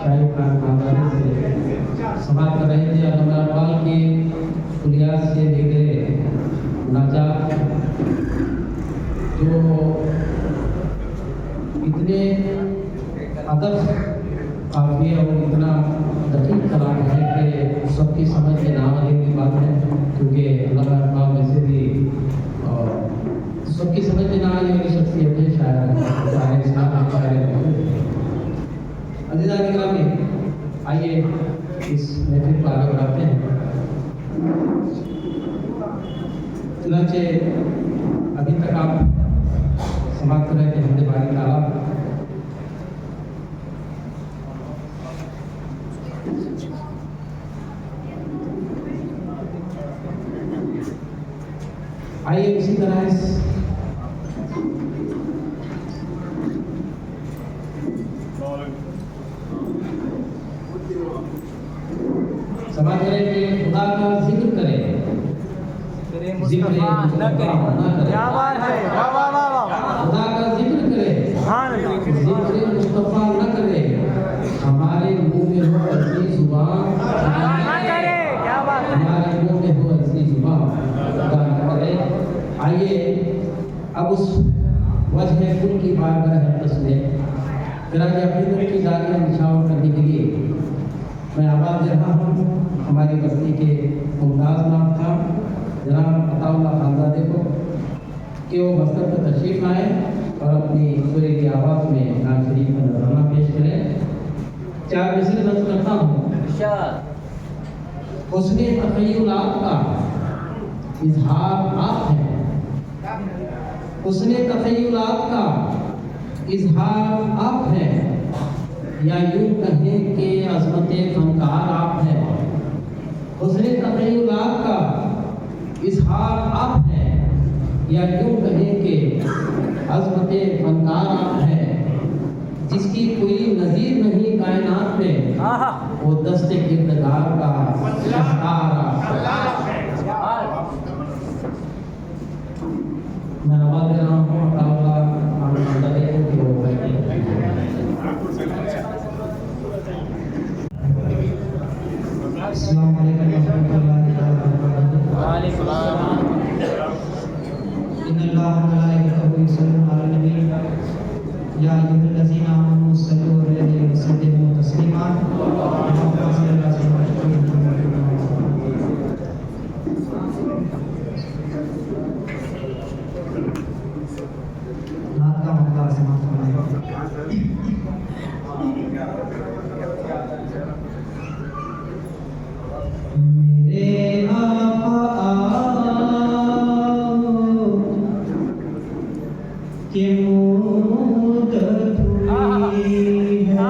शाही खानदानी से समाप्त कर रहे थे। अगमरापाल के कुलिया से दे गए नजात जो इतने अदब काफी और इतना दकीक कलाम है कि सबकी समझ में ना आने की बात है, क्योंकि अगमरापाल वैसे भी सबकी समझ में ना आने वाली शख्सियत है। शायर इस्लाम अज़ीज़ान गिरामी, आइए इस महफिल को आगे बढ़ाते हैं। चुनांचे अभी तक आप समाप्त कर रहे थे हमदे बारी ताला। आइए इसी तरह इस समाज करें कि खुदा का जिक्र करें, जिक्र ना करें। क्या बात है, वाह वाह वाह। खुदा का जिक्र करें, जिक्र मुस्तफा न करें। हमारे मुंह में हो ऐसी जुबान ना करे, क्या बात है। हमारे मुंह में हो ऐसी जुबान खुदा न करे। आइए अब उस वजह कुल की बारगाह है तस्वीर फिराज अकीदत की दारियां निशावर करने के लिए मैं आवाज़ दे रहा हूँ हमारी बस्ती के मुमताज़ नाम था जनाब अताउल्लाह खानजादे को कि वो मस्जिद पर तशरीफ़ लाएँ और अपनी सुरीली आवाज़ में नाज़ शरीफ का नजराना पेश करें। चार मिसरे नज़र करता हूँ। हुस्ने तख़य्युलात का इजहार आप हैं, हुस्ने तख़य्युलात का इजहार आप हैं, या यूं कहें कि अज़मत फनकार आप हैं। हुस्ने तख़य्युलात का इजहार आप हैं, या यूं कहें कि अज़मत फनकार आप हैं। जिसकी कोई नज़ीर नहीं कायनात में, वो दस्ते किरदार का शाहकार आप हैं। मैं आवाज़ दे रहा हूँ अताउल्लाह खानजादे को कि वो बैठे। अस्सलाम वालेकुम रहमतुल्लाहि व बरकातहू। इन्नल्लाह व मलाइकतहु युसल्लूना अलन नबी या अय्युहल्लज़ीना आमनू सल्लू अलैहि व सल्लिमू तस्लीमा। नात का मौका समाप्त मेरे आका के मुद्दत हुई है।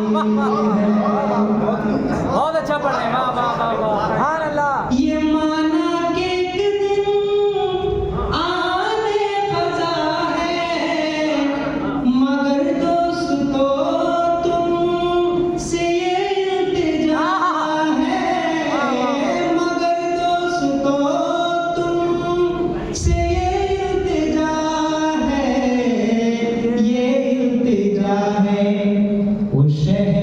बहुत अच्छा पढ़ रहे हैं, वाह वाह वाह वाह, सुभान अल्लाह। ये माना कि एक दिन आने खजा है, मगर दोस्तों तुमसे ये इल्तिजा है, मगर दोस्तों तुमसे ये इल्तिजा है, ये इल्तिजा है। वो शहर